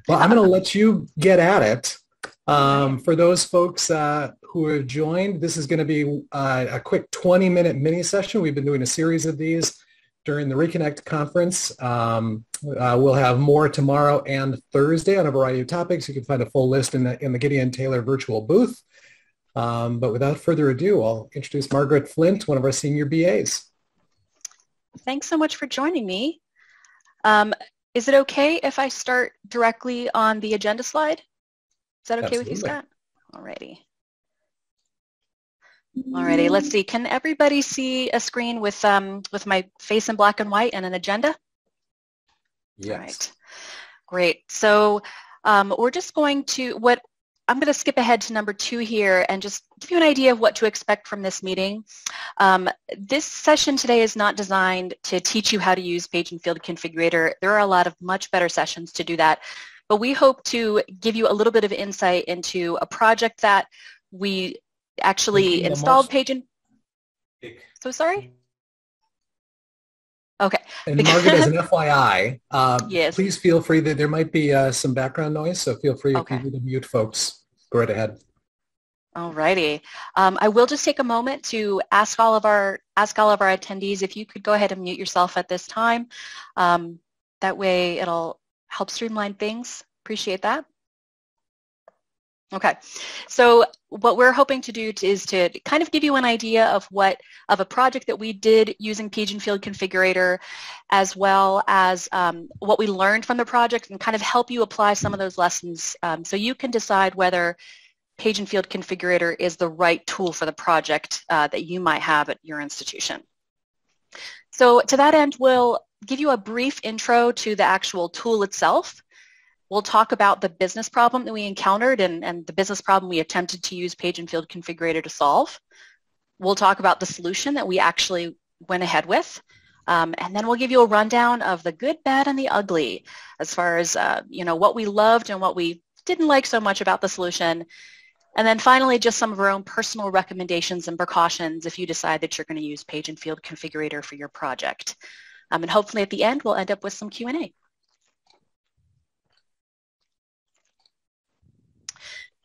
Well, I'm going to let you get at it. For those folks who have joined, this is going to be a quick 20-minute mini session. We've been doing a series of these during the RECONNECT conference. We'll have more tomorrow and Thursday on a variety of topics. You can find a full list in the Gideon Taylor virtual booth. But without further ado, I'll introduce Margaret Flint, one of our senior BAs. Thanks so much for joining me. Is it okay if I start directly on the agenda slide? Is that okay Absolutely. with you, Scott? Alrighty. Alrighty, let's see. Can everybody see a screen with my face in black and white and an agenda? Yes. All right. Great. So we're just going to, I'm going to skip ahead to number 2 here and just give you an idea of what to expect from this meeting. This session today is not designed to teach you how to use Page Field Configurator. There are a lot of much better sessions to do that. But we hope to give you a little bit of insight into a project that we actually installed Page and... So sorry? Okay. And Margaret, as an FYI, yes. Please feel free that there might be some background noise, so feel free if you need to mute folks. Go right ahead. All righty. I will just take a moment to ask all of our attendees if you could go ahead and mute yourself at this time. That way it'll help streamline things. Appreciate that. Okay, so what we're hoping to do is to kind of give you an idea of a project that we did using Page Field Configurator, as well as what we learned from the project, and kind of help you apply some of those lessons so you can decide whether Page Field Configurator is the right tool for the project that you might have at your institution. So to that end, we'll give you a brief intro to the actual tool itself. We'll talk about the business problem that we encountered and the business problem we attempted to use Page Field Configurator to solve. We'll talk about the solution that we actually went ahead with. And then we'll give you a rundown of the good, bad, and the ugly as far as what we loved and what we didn't like so much about the solution. And then finally, just some of our own personal recommendations and precautions if you decide that you're going to use Page Field Configurator for your project. And hopefully at the end, we'll end up with some Q&A.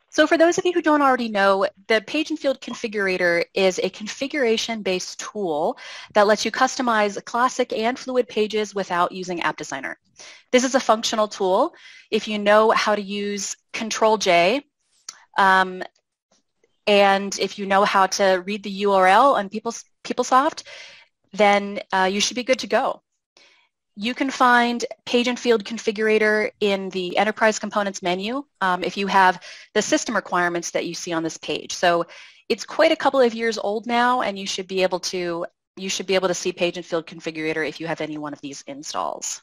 So for those of you who don't already know, the Page Field Configurator is a configuration-based tool that lets you customize classic and fluid pages without using App Designer. This is a functional tool. If you know how to use Control-J, and if you know how to read the URL on PeopleSoft, then you should be good to go. You can find Page Field Configurator in the Enterprise Components menu if you have the system requirements that you see on this page. So it's quite a couple of years old now, and you should be able to see Page Field Configurator if you have any one of these installs.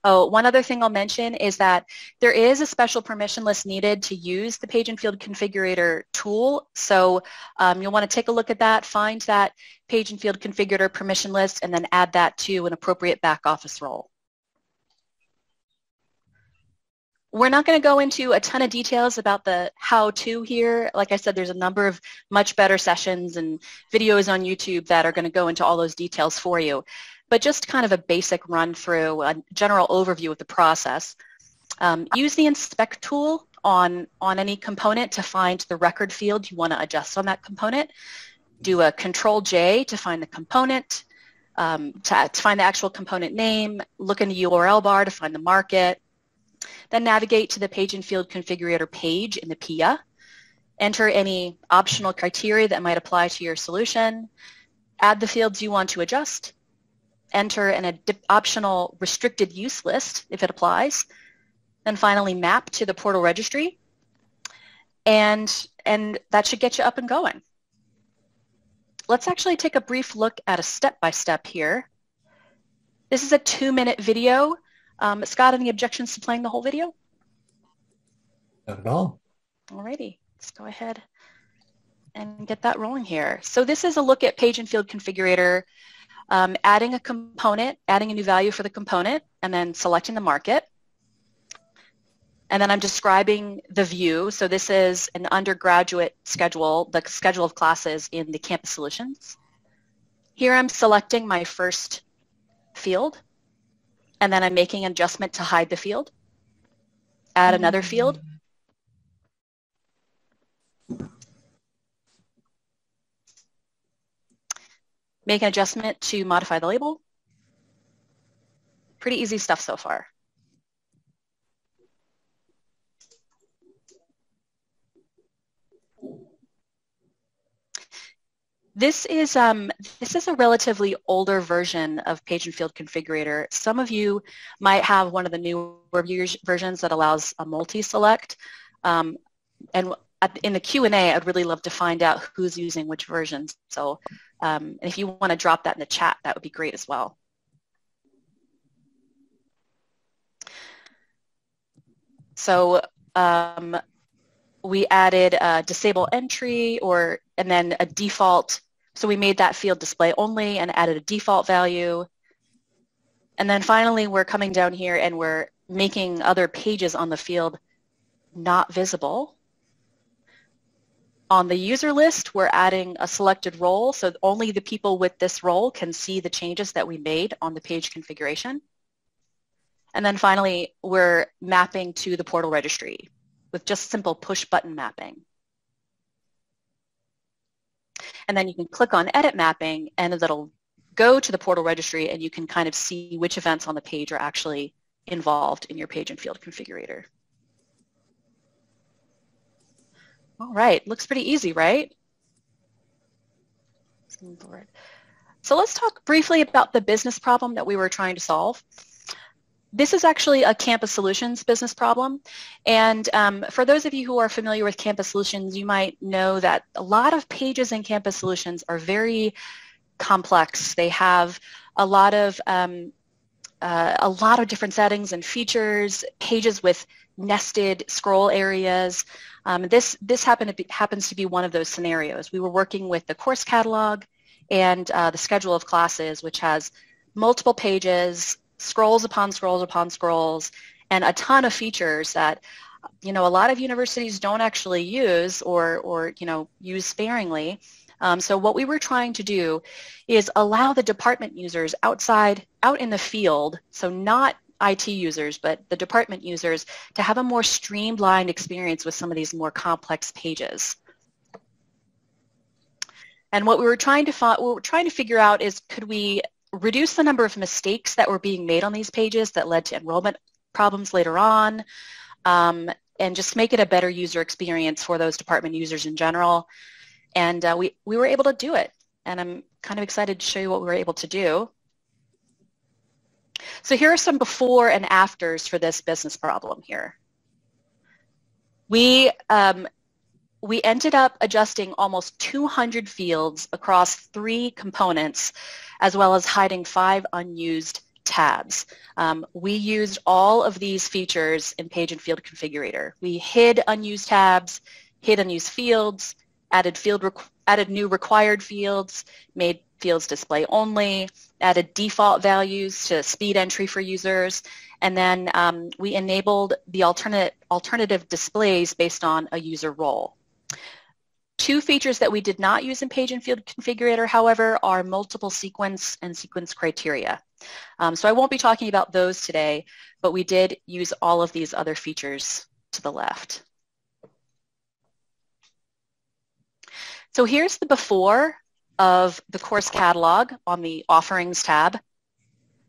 Oh, one other thing I'll mention is that there is a special permission list needed to use the Page Field Configurator tool. So you'll want to take a look at that, find that Page Field Configurator permission list, and then add that to an appropriate back office role. We're not going to go into a ton of details about the how-to here. Like I said, there's a number of much better sessions and videos on YouTube that are going to go into all those details for you. But just kind of a basic run through, a general overview of the process. Use the inspect tool on any component to find the record field you want to adjust on that component. Do a Control-J to find the component, to find the actual component name, look in the URL bar to find the market, then navigate to the Page Field Configurator page in the PIA, enter any optional criteria that might apply to your solution, add the fields you want to adjust, enter an optional restricted use list if it applies, then finally map to the portal registry, and that should get you up and going. Let's actually take a brief look at a step-by-step here. This is a 2-minute video. Scott, any objections to playing the whole video? Not at all. Alrighty, let's go ahead and get that rolling here. So this is a look at Page Field Configurator. Adding a component, adding a new value for the component, and then selecting the market. And then I'm describing the view. So this is an undergraduate schedule, the schedule of classes in the campus solutions. Here I'm selecting my first field. and then I'm making an adjustment to hide the field. Add another field. Make an adjustment to modify the label. Pretty easy stuff so far. This is a relatively older version of Page Field Configurator. Some of you might have one of the newer versions that allows a multi-select. And in the Q&A, I'd really love to find out who's using which versions. So if you want to drop that in the chat, that would be great as well. So we added a disable entry and then a default. So we made that field display only and added a default value. And then finally, we're coming down here and we're making other pages on the field not visible. On the user list, we're adding a selected role, so only the people with this role can see the changes that we made on the page configuration. And then finally, we're mapping to the portal registry with just simple push button mapping. And then you can click on edit mapping and it'll go to the portal registry and you can kind of see which events on the page are actually involved in your page and field configurator. All right, looks pretty easy, right? So let's talk briefly about the business problem that we were trying to solve. This is actually a Campus Solutions business problem. And for those of you who are familiar with Campus Solutions, you might know that a lot of pages in Campus Solutions are very complex. They have a lot of different settings and features, pages with nested scroll areas. This happens to be one of those scenarios. We were working with the course catalog and the schedule of classes, which has multiple pages, scrolls upon scrolls upon scrolls, and a ton of features that, a lot of universities don't actually use or use sparingly. So what we were trying to do is allow the department users out in the field, so not IT users, but the department users, to have a more streamlined experience with some of these more complex pages. And what we were trying to figure out is, could we reduce the number of mistakes that were being made on these pages that led to enrollment problems later on, and just make it a better user experience for those department users in general. And we were able to do it. And I'm kind of excited to show you what we were able to do. So here are some before and afters for this business problem here. We ended up adjusting almost 200 fields across 3 components, as well as hiding 5 unused tabs. We used all of these features in Page and Field Configurator. We hid unused tabs, hid unused fields, added new required fields, made fields display only, added default values to speed entry for users, and then we enabled the alternative displays based on a user role. 2 features that we did not use in Page and Field Configurator, however, are multiple sequence and sequence criteria. So I won't be talking about those today, but we did use all of these other features to the left. So here's the before of the course catalog on the Offerings tab.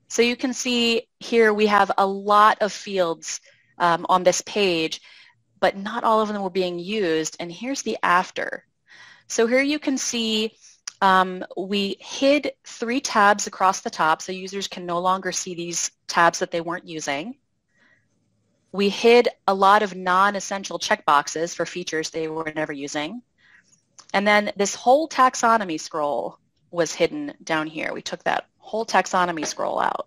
So you can see here we have a lot of fields on this page, but not all of them were being used. And here's the after. So here you can see we hid 3 tabs across the top, so users can no longer see these tabs that they weren't using. We hid a lot of non-essential checkboxes for features they were never using. And then this whole taxonomy scroll was hidden down here. We took that whole taxonomy scroll out.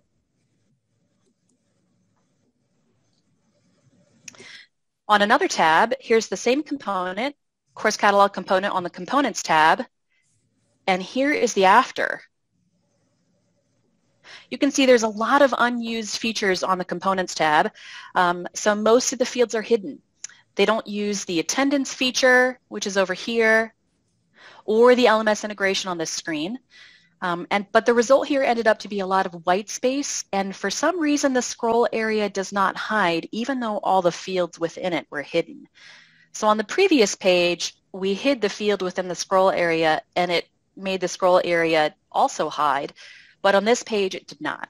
On another tab, here's the same component, course catalog component on the components tab, and here is the after. You can see there's a lot of unused features on the components tab, so most of the fields are hidden. They don't use the attendance feature, which is over here, or the LMS integration on this screen. But the result here ended up to be a lot of white space, and for some reason the scroll area does not hide, even though all the fields within it were hidden. So on the previous page, we hid the field within the scroll area, and it made the scroll area also hide, but on this page it did not.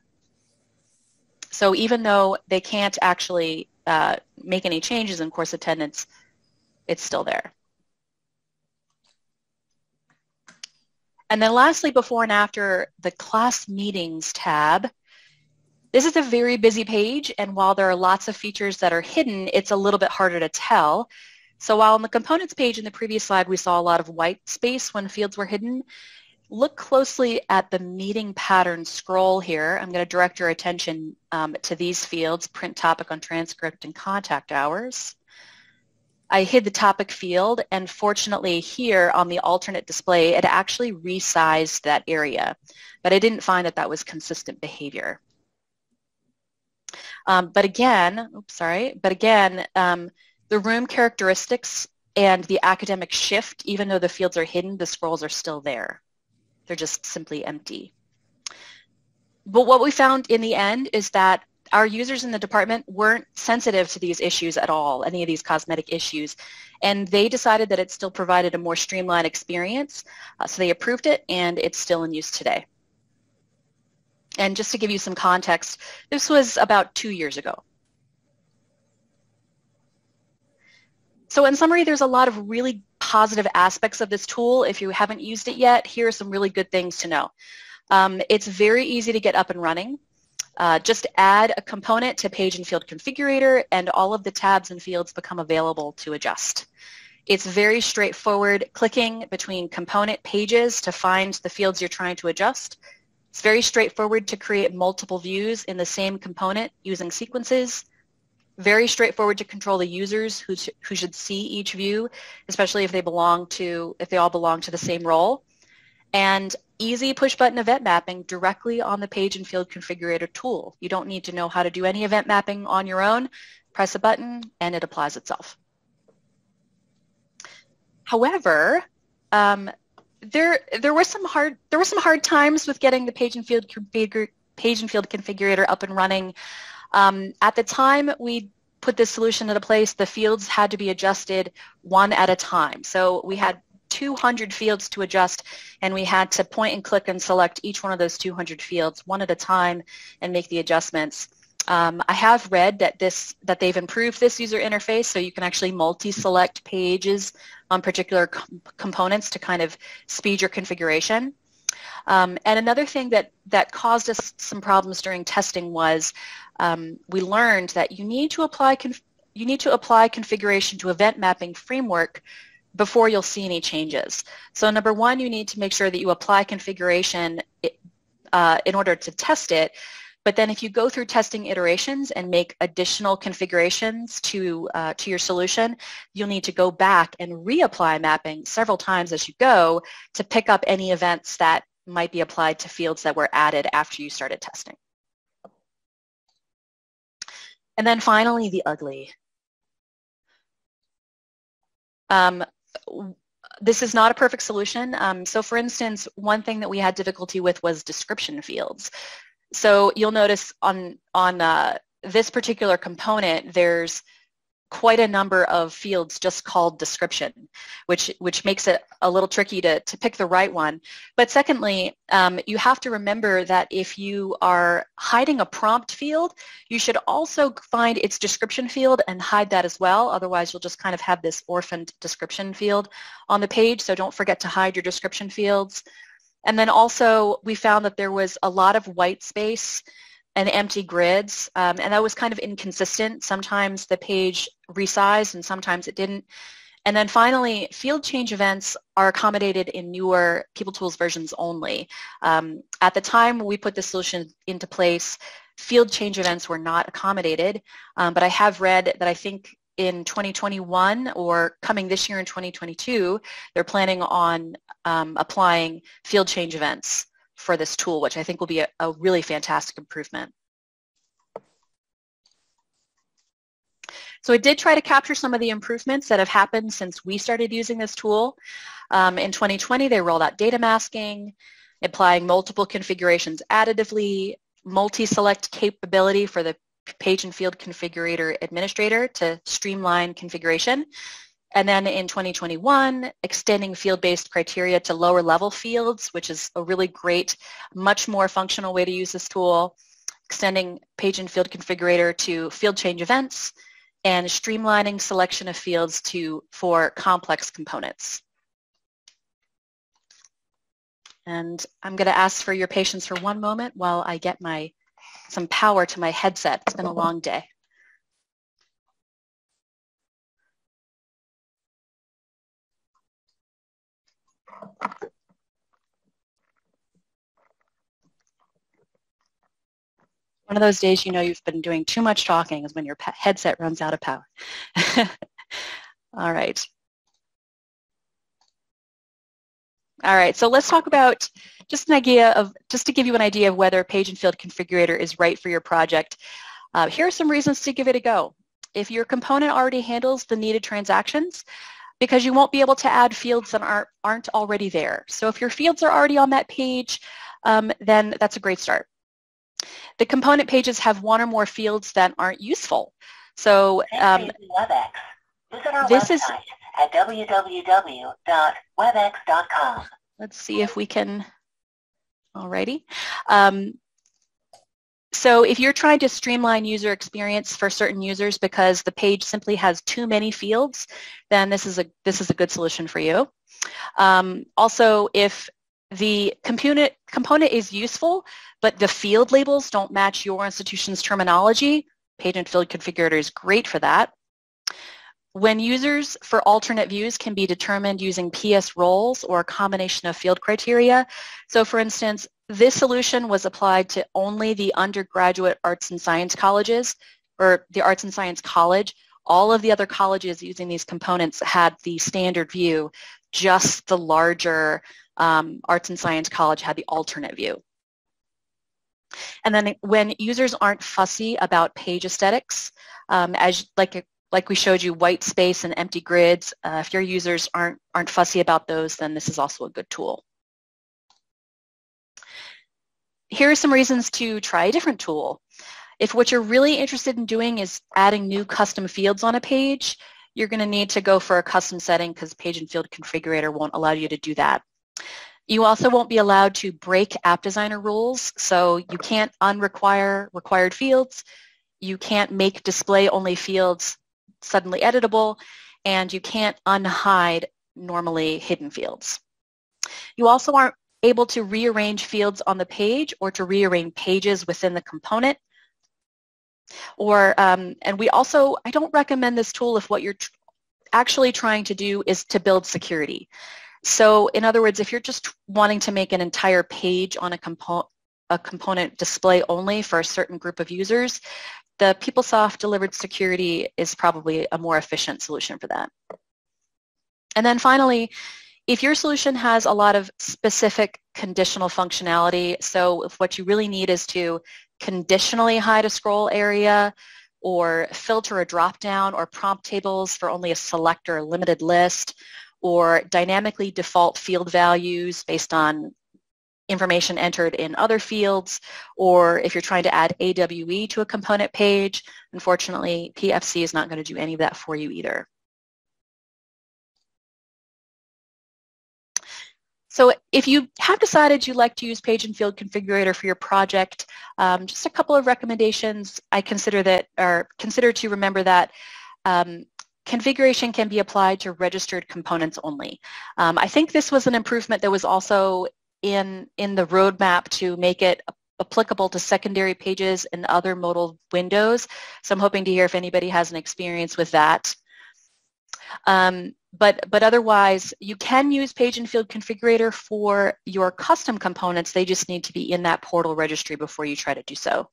So even though they can't actually make any changes in course attendance, it's still there. And then lastly, before and after, the class meetings tab. This is a very busy page, and while there are lots of features that are hidden, it's a little bit harder to tell. So while on the components page in the previous slide, we saw a lot of white space when fields were hidden, look closely at the meeting pattern scroll here. I'm going to direct your attention to these fields: print topic on transcript and contact hours. I hid the topic field, and fortunately here on the alternate display, it actually resized that area, but I didn't find that that was consistent behavior. But again, the room characteristics and the academic shift, even though the fields are hidden, the scrolls are still there. They're just simply empty. But what we found in the end is that our users in the department weren't sensitive to these issues at all, any of these cosmetic issues, and they decided that it still provided a more streamlined experience, so they approved it, and it's still in use today. And just to give you some context, this was about 2 years ago. So in summary, there's a lot of really positive aspects of this tool. If you haven't used it yet, here are some really good things to know. It's very easy to get up and running. Just add a component to Page and Field Configurator, and all of the tabs and fields become available to adjust. It's very straightforward, clicking between component pages to find the fields you're trying to adjust. It's very straightforward to create multiple views in the same component using sequences. Very straightforward to control the users who should see each view, especially if they all belong to the same role. And easy push-button event mapping directly on the Page and Field Configurator tool. You don't need to know how to do any event mapping on your own. Press a button and it applies itself. However, there were some hard times with getting the Page and Field Configurator up and running. At the time we put this solution into place, the fields had to be adjusted one at a time. So we had 200 fields to adjust, and we had to point and click and select each one of those 200 fields one at a time and make the adjustments. I have read that they've improved this user interface, so you can actually multi-select pages on particular components to kind of speed your configuration. And another thing that caused us some problems during testing was we learned that you need to apply configuration to event mapping framework before you'll see any changes. So number one, you need to make sure that you apply configuration in order to test it. But then if you go through testing iterations and make additional configurations to your solution, you'll need to go back and reapply mapping several times as you go to pick up any events that might be applied to fields that were added after you started testing. And then finally, the ugly. This is not a perfect solution. So for instance, one thing that we had difficulty with was description fields. So you'll notice on this particular component, there's quite a number of fields just called description, which makes it a little tricky to pick the right one. But secondly, you have to remember that if you are hiding a prompt field, you should also find its description field and hide that as well. Otherwise, you'll just kind of have this orphaned description field on the page. So don't forget to hide your description fields. And then also, we found that there was a lot of white space and empty grids, and that was kind of inconsistent. Sometimes the page resized and sometimes it didn't. And then finally, field change events are accommodated in newer PeopleTools versions only. At the time we put the solution into place, field change events were not accommodated, but I have read that I think in 2021 or coming this year in 2022, they're planning on applying field change events for this tool, which I think will be a really fantastic improvement. So I did try to capture some of the improvements that have happened since we started using this tool. In 2020, they rolled out data masking. applying multiple configurations additively, multi-select capability for the Page and Field Configurator administrator to streamline configuration. And then in 2021, extending field-based criteria to lower level fields, which is a really great, much more functional way to use this tool, extending Page and Field Configurator to field change events, and streamlining selection of fields for complex components. And I'm going to ask for your patience for one moment while I get some power to my headset. It's been a long day. One of those days you know you've been doing too much talking is when your headset runs out of power. All right. All right, so let's talk about just to give you an idea of whether Page and Field Configurator is right for your project. Here are some reasons to give it a go. If your component already handles the needed transactions, because you won't be able to add fields that aren't already there. So if your fields are already on that page, then that's a great start. The component pages have one or more fields that aren't useful. So WebEx. Visit our website at www.webex.com. Let's see if we can, alrighty. So if you're trying to streamline user experience for certain users because the page simply has too many fields, then this is a good solution for you. Also, if the component is useful, but the field labels don't match your institution's terminology, Page and Field Configurator is great for that. When users for alternate views can be determined using PS roles or a combination of field criteria. So for instance, this solution was applied to only the undergraduate arts and science colleges, or the Arts and Science College. All of the other colleges using these components had the standard view. Just the larger Arts and Science College had the alternate view. And then when users aren't fussy about page aesthetics, like we showed you, white space and empty grids, if your users aren't fussy about those, then this is also a good tool. Here are some reasons to try a different tool. If what you're really interested in doing is adding new custom fields on a page, you're going to need to go for a custom setting because Page and Field Configurator won't allow you to do that. You also won't be allowed to break app designer rules, so you can't unrequire required fields, you can't make display-only fields suddenly editable, and you can't unhide normally hidden fields. You also aren't able to rearrange fields on the page or to rearrange pages within the component. And I don't recommend this tool if what you're actually trying to do is to build security. So in other words, if you're just wanting to make an entire page on a component display only for a certain group of users, the PeopleSoft delivered security is probably a more efficient solution for that. And then finally, if your solution has a lot of specific conditional functionality, so if what you really need is to conditionally hide a scroll area or filter a drop-down or prompt tables for only a select or a limited list, or dynamically default field values based on information entered in other fields, or if you're trying to add AWE to a component page, unfortunately, PFC is not going to do any of that for you either. So if you have decided you'd like to use Page and Field Configurator for your project, just a couple of recommendations I consider to remember that configuration can be applied to registered components only. I think this was an improvement that was also in the roadmap to make it applicable to secondary pages and other modal windows. So I'm hoping to hear if anybody has an experience with that. But otherwise, you can use Page and Field Configurator for your custom components. They just need to be in that portal registry before you try to do so.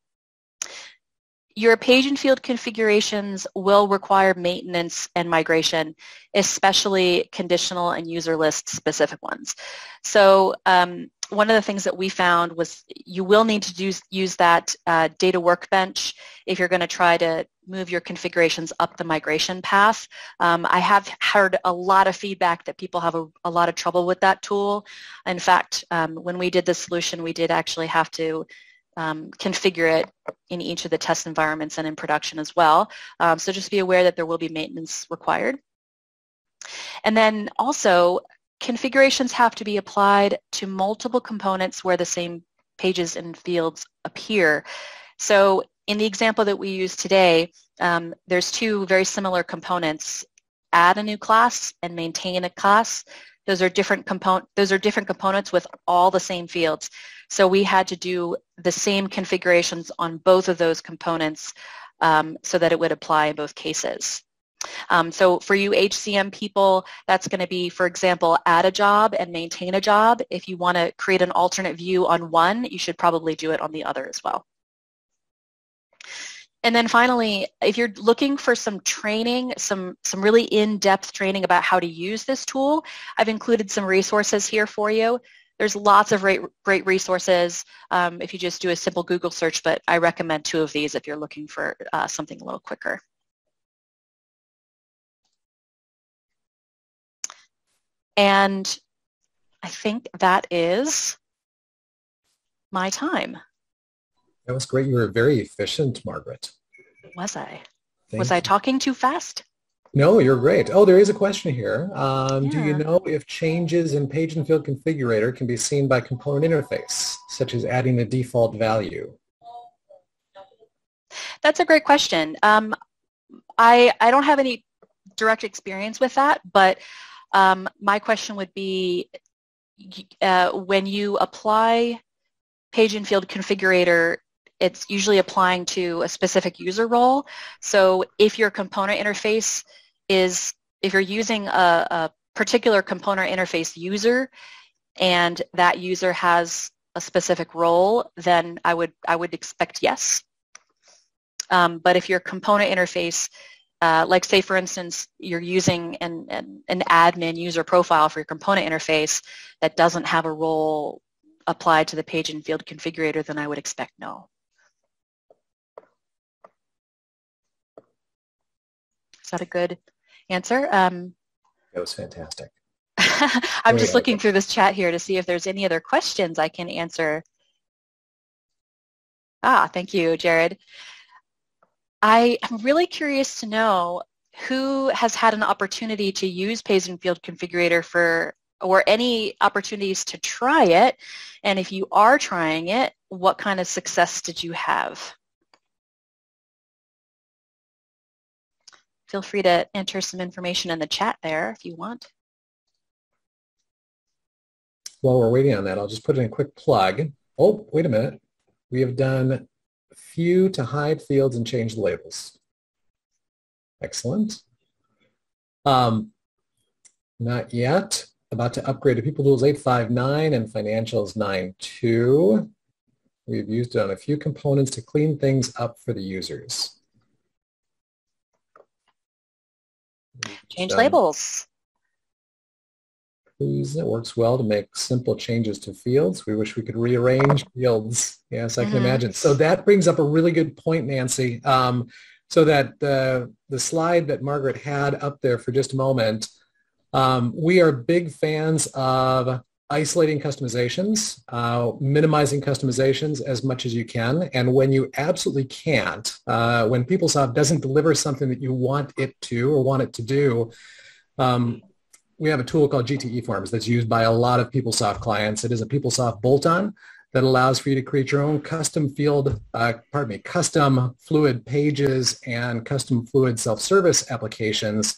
Your Page and Field configurations will require maintenance and migration, especially conditional and user list specific ones. So one of the things that we found was you will need to use that data workbench if you're going to try to move your configurations up the migration path. I have heard a lot of feedback that people have a lot of trouble with that tool. In fact, when we did the solution, we did actually have to configure it in each of the test environments and in production as well. So just be aware that there will be maintenance required. And then also, configurations have to be applied to multiple components where the same pages and fields appear. So in the example that we use today, there's two very similar components: add a new class and maintain a class. Those are different components with all the same fields. So we had to do the same configurations on both of those components so that it would apply in both cases. So for you HCM people, that's going to be, for example, add a job and maintain a job. If you want to create an alternate view on one, you should probably do it on the other as well. And then finally, if you're looking for some training, some really in-depth training about how to use this tool, I've included some resources here for you. There's lots of great resources if you just do a simple Google search, but I recommend two of these if you're looking for something a little quicker. And I think that is my time. That was great. You were very efficient, Margaret. Was I? Was I talking too fast? No, you're great. Oh, there is a question here. Do you know if changes in Page and Field Configurator can be seen by component interface, such as adding a default value? That's a great question. I don't have any direct experience with that, but my question would be, when you apply Page and Field Configurator, it's usually applying to a specific user role. So if your component interface is, if you're using a particular component interface user and that user has a specific role, then I would expect yes. But if your component interface, like say for instance, you're using an admin user profile for your component interface that doesn't have a role applied to the Page and Field Configurator, then I would expect no. Is that a good answer? That was fantastic. I'm just looking through this chat here to see if there's any other questions I can answer. Thank you, Jared. I am really curious to know who has had an opportunity to use Page and Field Configurator or any opportunities to try it, and if you are trying it, what kind of success did you have? Feel free to enter some information in the chat there if you want. While we're waiting on that, I'll just put in a quick plug. Oh, wait a minute. We have done few to hide fields and change labels. Excellent. Not yet. About to upgrade to People Tools 8.5.9 and Financials 9.2. We've used it on a few components to clean things up for the users. Change labels. It works well to make simple changes to fields. We wish we could rearrange fields. Yes, I can imagine. So that brings up a really good point, Nancy. So that the slide that Margaret had up there for just a moment, we are big fans of isolating customizations, minimizing customizations as much as you can. And when you absolutely can't, when PeopleSoft doesn't deliver something that you want it to or want it to do, we have a tool called GTE Forms that's used by a lot of PeopleSoft clients. It is a PeopleSoft bolt-on that allows for you to create your own custom custom fluid pages and custom fluid self-service applications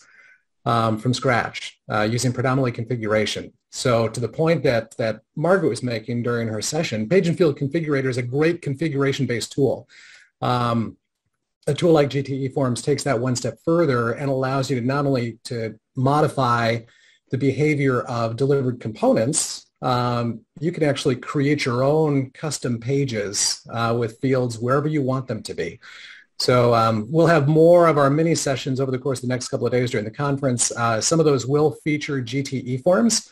from scratch using predominantly configuration. So to the point that Margaret was making during her session, Page and Field Configurator is a great configuration-based tool. A tool like GTE Forms takes that one step further and allows you to not only to modify the behavior of delivered components, you can actually create your own custom pages with fields wherever you want them to be. So we'll have more of our mini sessions over the course of the next couple of days during the conference. Some of those will feature GTE Forms.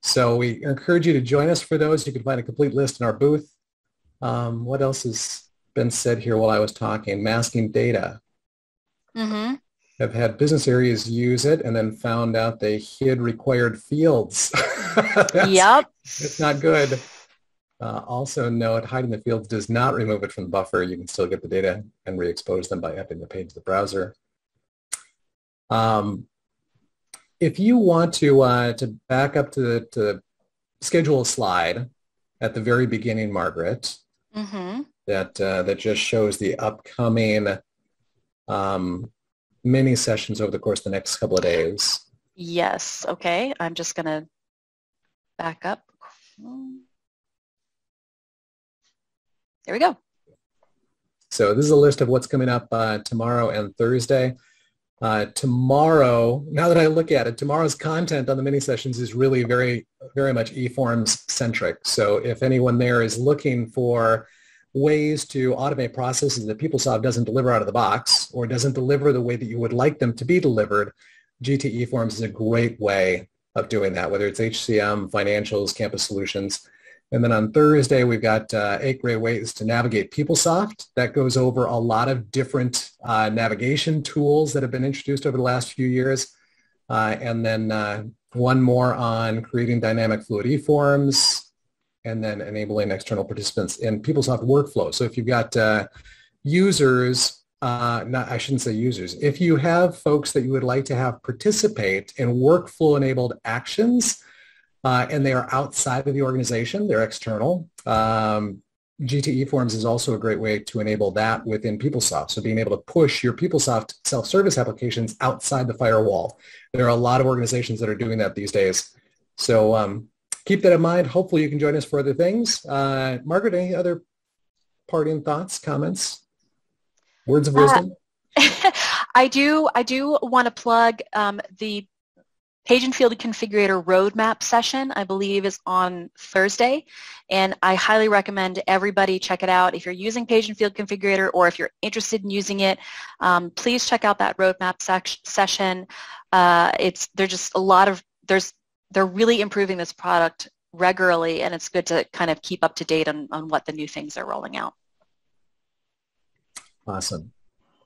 So we encourage you to join us for those. You can find a complete list in our booth. What else has been said here while I was talking? Masking data. Mm-hmm. I've had business areas use it and then found out they hid required fields. Yep. It's not good. Also note, hiding the fields does not remove it from the buffer. You can still get the data and re-expose them by upping the page of the browser. If you want to back up to the schedule a slide at the very beginning, Margaret, mm-hmm. that just shows the upcoming mini sessions over the course of the next couple of days. Yes. Okay. I'm just going to back up. There we go. So this is a list of what's coming up tomorrow and Thursday. Tomorrow, now that I look at it, tomorrow's content on the mini sessions is really very, very much eForms centric. So if anyone there is looking for ways to automate processes that PeopleSoft doesn't deliver out of the box or doesn't deliver the way that you would like them to be delivered, GT eForms is a great way of doing that, whether it's HCM, financials, campus solutions. And then on Thursday, we've got 8 great ways to navigate PeopleSoft. That goes over a lot of different navigation tools that have been introduced over the last few years. And then one more on creating dynamic fluid eForms, and then enabling external participants in PeopleSoft workflow. So if you've got users, I shouldn't say users, if you have folks that you would like to have participate in workflow-enabled actions, and they are outside of the organization, they're external, GT eForms is also a great way to enable that within PeopleSoft. So being able to push your PeopleSoft self-service applications outside the firewall. There are a lot of organizations that are doing that these days. So keep that in mind. Hopefully you can join us for other things. Margaret, any other parting thoughts, comments, words of wisdom? I do want to plug the Page Field Configurator roadmap session, I believe, is on Thursday, and I highly recommend everybody check it out. If you're using Page Field Configurator or if you're interested in using it, please check out that roadmap session. They're really improving this product regularly, and it's good to kind of keep up to date on what the new things are rolling out. Awesome.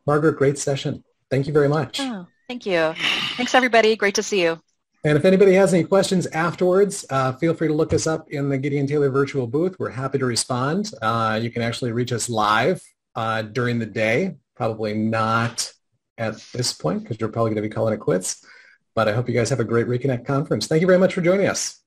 Margaret, great session. Thank you very much. Oh, thank you. Thanks, everybody. Great to see you. And if anybody has any questions afterwards, feel free to look us up in the Gideon Taylor virtual booth. We're happy to respond. You can actually reach us live during the day, probably not at this point because you're probably going to be calling it quits. But I hope you guys have a great Reconnect conference. Thank you very much for joining us.